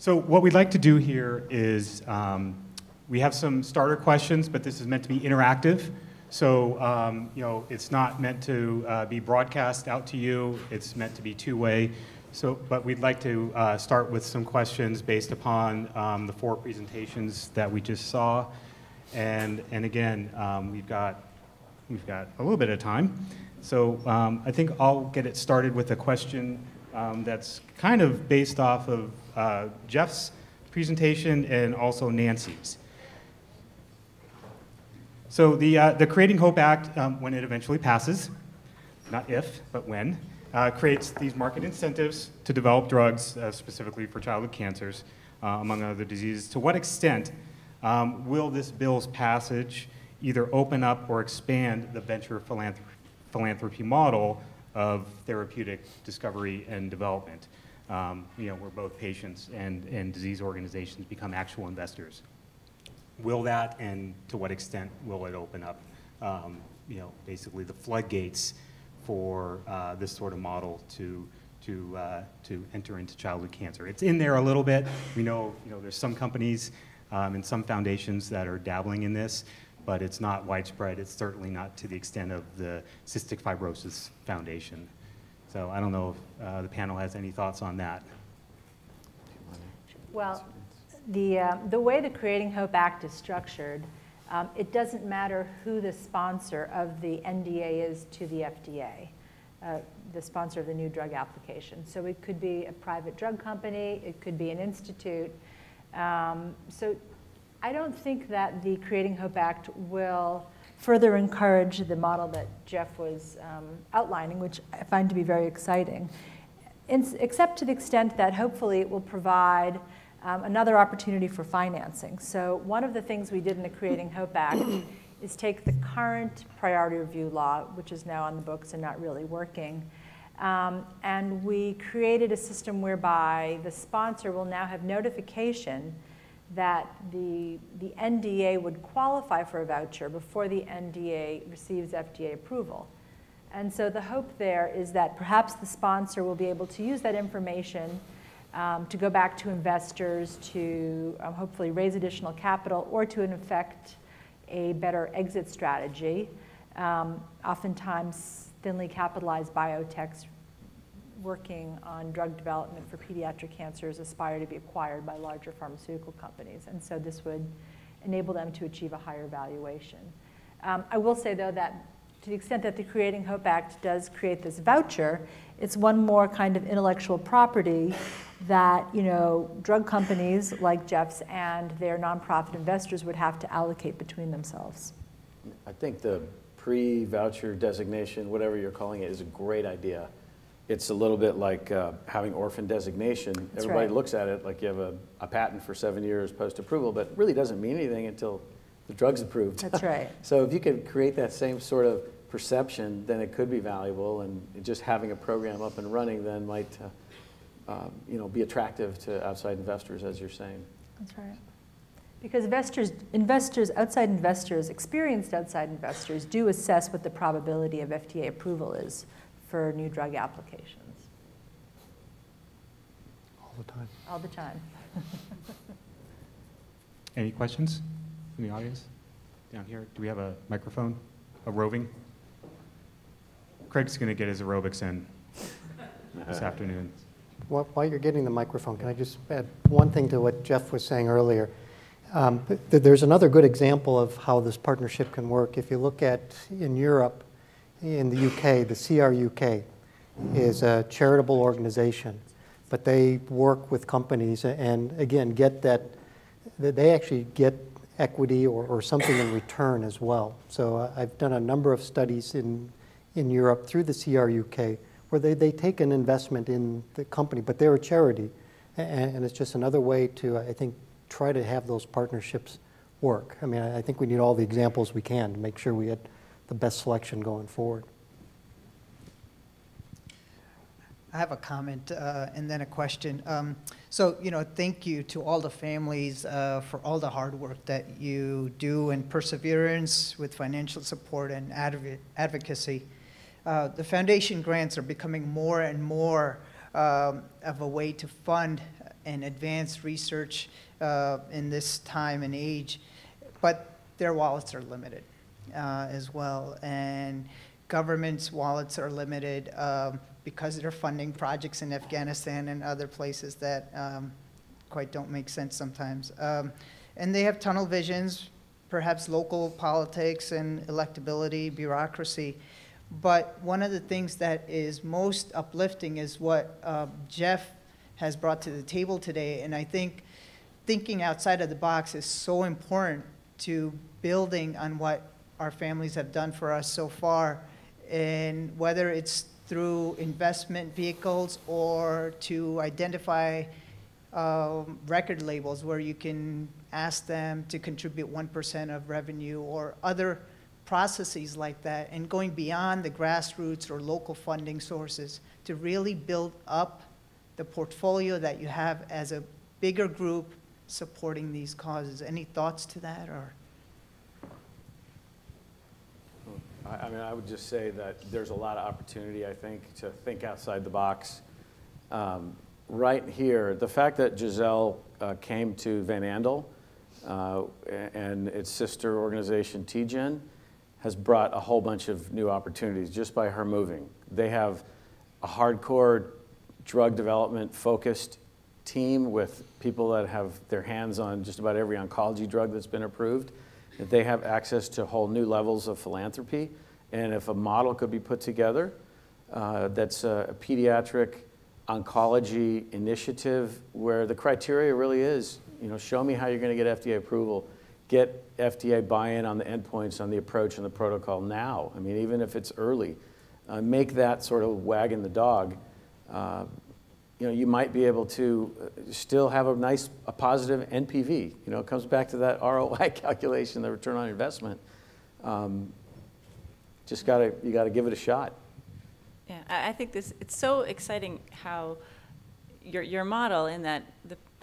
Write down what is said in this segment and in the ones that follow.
So what we'd like to do here is we have some starter questions, but this is meant to be interactive. So you know, it's not meant to be broadcast out to you. It's meant to be two-way. So, but we'd like to start with some questions based upon the 4 presentations that we just saw. And again, we've got a little bit of time. So I think I'll get it started with a question that's kind of based off of Jeff's presentation and also Nancy's. So the Creating Hope Act, when it eventually passes, not if, but when, creates these market incentives to develop drugs specifically for childhood cancers, among other diseases. To what extent will this bill's passage either open up or expand the venture philanthropy model of therapeutic discovery and development, you know, where both patients and disease organizations become actual investors? Will that, and to what extent will it open up, you know, basically the floodgates for this sort of model to enter into childhood cancer? It's in there a little bit. We know, you know, there's some companies and some foundations that are dabbling in this, but it's not widespread. It's certainly not to the extent of the Cystic Fibrosis Foundation. So I don't know if the panel has any thoughts on that. Well, the way the Creating Hope Act is structured, it doesn't matter who the sponsor of the NDA is to the FDA, the sponsor of the new drug application. So it could be a private drug company, it could be an institute. So I don't think that the Creating Hope Act will further encourage the model that Jeff was outlining, which I find to be very exciting, except to the extent that hopefully it will provide another opportunity for financing. So one of the things we did in the Creating Hope Act is take the current priority review law, which is now on the books and not really working, and we created a system whereby the sponsor will now have notification that the NDA would qualify for a voucher before the NDA receives FDA approval. And so the hope there is that perhaps the sponsor will be able to use that information to go back to investors to hopefully raise additional capital or to, in effect, a better exit strategy. Oftentimes, thinly capitalized biotechs working on drug development for pediatric cancers aspire to be acquired by larger pharmaceutical companies. And so this would enable them to achieve a higher valuation. I will say, though, that to the extent that the Creating Hope Act does create this voucher, it's one more kind of intellectual property that, you know, drug companies like Jeff's and their nonprofit investors would have to allocate between themselves. I think the pre-voucher designation, whatever you're calling it, is a great idea. It's a little bit like having orphan designation. That's Everybody right. looks at it like you have a patent for 7 years post-approval, but it really doesn't mean anything until the drug's approved. That's right. So if you could create that same sort of perception, then it could be valuable, and just having a program up and running then might you know, be attractive to outside investors, as you're saying. That's right. Because outside investors, experienced outside investors do assess what the probability of FDA approval is for new drug applications. All the time. All the time. Any questions from the audience? Down here, do we have a microphone? A roving? Craig's going to get his aerobics in this afternoon. Well, while you're getting the microphone, can I just add one thing to what Jeff was saying earlier? There's another good example of how this partnership can work. If you look at in Europe, in the UK, the CRUK is a charitable organization, but they work with companies and, again, get that they actually get equity or something in return as well. So I've done a number of studies in Europe through the CRUK where they take an investment in the company, but they're a charity. And it's just another way to, I think, try to have those partnerships work. I mean, I think we need all the examples we can to make sure we get the best selection going forward. I have a comment and then a question. So, you know, thank you to all the families for all the hard work that you do and perseverance with financial support and advocacy. The foundation grants are becoming more and more of a way to fund and advance research in this time and age, but their wallets are limited as well. And governments' wallets are limited because they're funding projects in Afghanistan and other places that quite don't make sense sometimes. And they have tunnel visions, perhaps local politics and electability, bureaucracy. But one of the things that is most uplifting is what Jeff has brought to the table today. And I think thinking outside of the box is so important to building on what our families have done for us so far. And whether it's through investment vehicles or to identify record labels where you can ask them to contribute 1% of revenue or other processes like that, and going beyond the grassroots or local funding sources to really build up the portfolio that you have as a bigger group supporting these causes. Any thoughts to that? Or I mean, I would just say that there's a lot of opportunity, I think, to think outside the box. Right here, the fact that Giselle came to Van Andel and its sister organization, TGen, has brought a whole bunch of new opportunities just by her moving. They have a hardcore drug development focused team with people that have their hands on just about every oncology drug that's been approved. They have access to whole new levels of philanthropy. And if a model could be put together that's a pediatric oncology initiative where the criteria really is, you know, show me how you're going to get FDA approval, get FDA buy-in on the endpoints, on the approach and the protocol now. I mean, even if it's early, make that sort of wagging the dog. You know, you might be able to still have a positive NPV. You know, it comes back to that ROI calculation, the return on investment. You gotta give it a shot. Yeah, I think it's so exciting how your model in that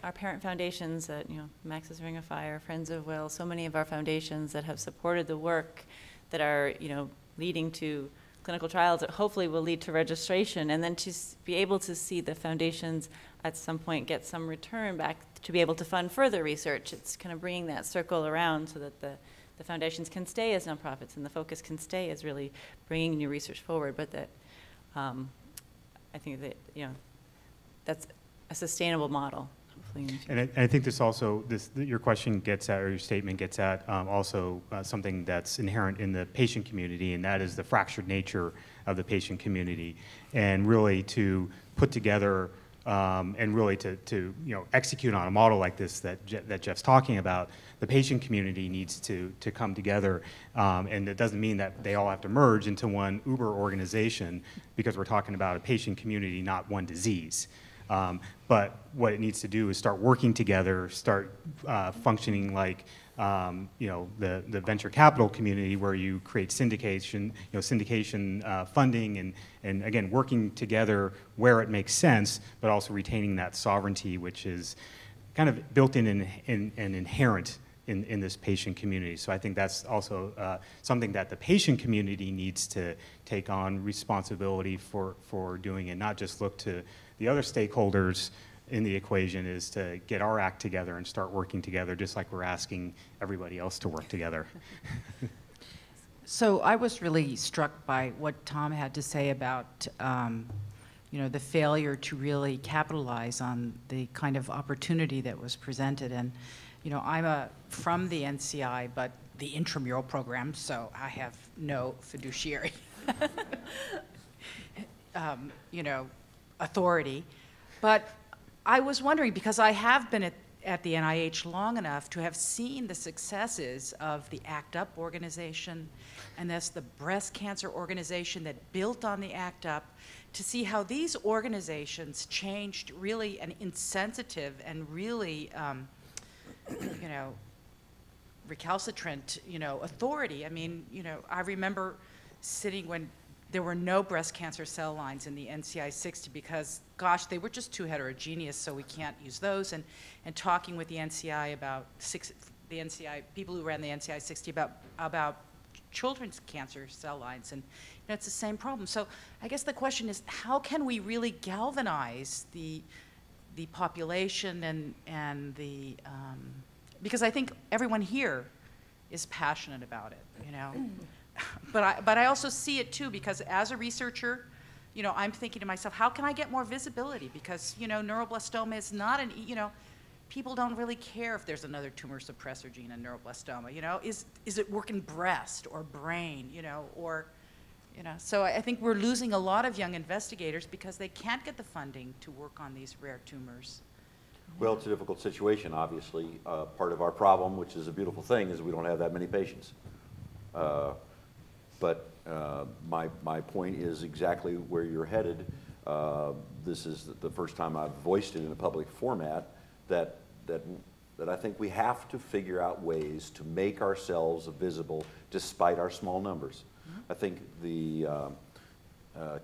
our parent foundations that, you know, Max's Ring of Fire, Friends of Will, so many of our foundations that have supported the work that are, you know, leading to clinical trials that hopefully will lead to registration, and then to be able to see the foundations at some point get some return back to be able to fund further research. It's kind of bringing that circle around so that the foundations can stay as nonprofits and the focus can stay as really bringing new research forward, but that I think that, you know, that's a sustainable model. And I think this also, your question gets at, or your statement gets at, also something that's inherent in the patient community, and that is the fractured nature of the patient community, and really to put together and really to you know, execute on a model like this that Jeff's talking about. The patient community needs to come together, and it doesn't mean that they all have to merge into one Uber organization, because we're talking about a patient community, not one disease. But what it needs to do is start working together, start functioning like you know, the venture capital community, where you create syndication, funding, and again, working together where it makes sense, but also retaining that sovereignty, which is kind of built in and inherent in this patient community. So I think that's also something that the patient community needs to take on responsibility for doing, and not just look to the other stakeholders in the equation, is to get our act together and start working together, just like we're asking everybody else to work together. So I was really struck by what Tom had to say about you know, the failure to really capitalize on the kind of opportunity that was presented. And you know, I'm from the NCI, but the intramural program, so I have no fiduciary you know, authority. But I was wondering, because I have been at the NIH long enough to have seen the successes of the ACT UP organization, and that's the breast cancer organization that built on the ACT UP, to see how these organizations changed really an insensitive and really, you know, recalcitrant, you know, authority. I mean, you know, I remember sitting when there were no breast cancer cell lines in the NCI 60 because, gosh, they were just too heterogeneous, so we can't use those. And talking with the NCI about people who ran the NCI 60 about children's cancer cell lines, and you know, it's the same problem. So I guess the question is, how can we really galvanize the the population and the, because I think everyone here is passionate about it, you know. But I also see it too, because as a researcher, you know, I'm thinking to myself, how can I get more visibility? Because, you know, neuroblastoma is not an, you know, people don't really care if there's another tumor suppressor gene in neuroblastoma, you know. Is it working breast or brain, you know, or, you know. So I think we're losing a lot of young investigators because they can't get the funding to work on these rare tumors. Well, it's a difficult situation, obviously. Part of our problem, which is a beautiful thing, is we don't have that many patients. But my point is exactly where you're headed. This is the first time I've voiced it in a public format, that I think we have to figure out ways to make ourselves visible despite our small numbers. I think the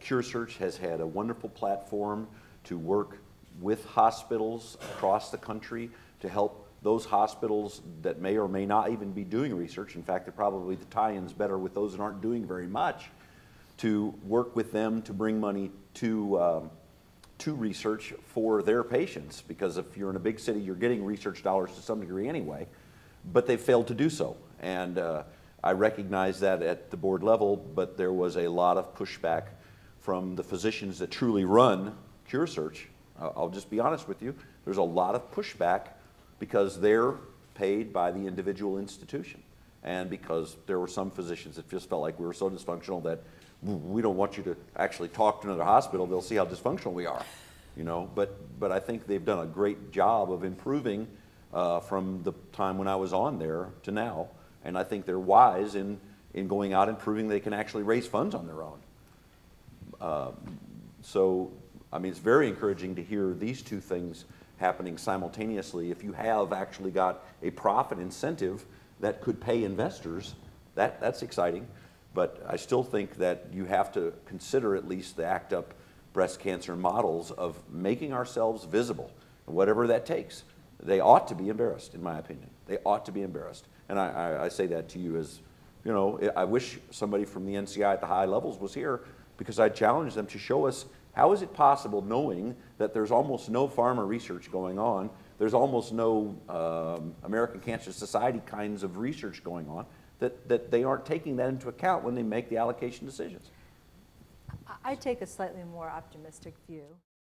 CureSearch has had a wonderful platform to work with hospitals across the country to help those hospitals that may or may not even be doing research. In fact, they're probably the tie-ins better with those that aren't doing very much, to work with them to bring money to research for their patients. Because if you're in a big city, you're getting research dollars to some degree anyway, but they've failed to do so. And I recognize that at the board level, but there was a lot of pushback from the physicians that truly run CureSearch. I'll just be honest with you. There's a lot of pushback because they're paid by the individual institution, and because there were some physicians that just felt like we were so dysfunctional that we don't want you to actually talk to another hospital. They'll see how dysfunctional we are, you know. But I think they've done a great job of improving from the time when I was on there to now, and I think they're wise in going out and proving they can actually raise funds on their own. So, I mean, it's very encouraging to hear these two things happening simultaneously. If you have actually got a profit incentive that could pay investors, that's exciting. But I still think that you have to consider at least the ACT UP breast cancer models of making ourselves visible, and whatever that takes. They ought to be embarrassed, in my opinion. They ought to be embarrassed. And I say that to you as, you know, I wish somebody from the NCI at the high levels was here, because I challenge them to show us, how is it possible, knowing that there's almost no pharma research going on, there's almost no American Cancer Society kinds of research going on, that they aren't taking that into account when they make the allocation decisions? I take a slightly more optimistic view.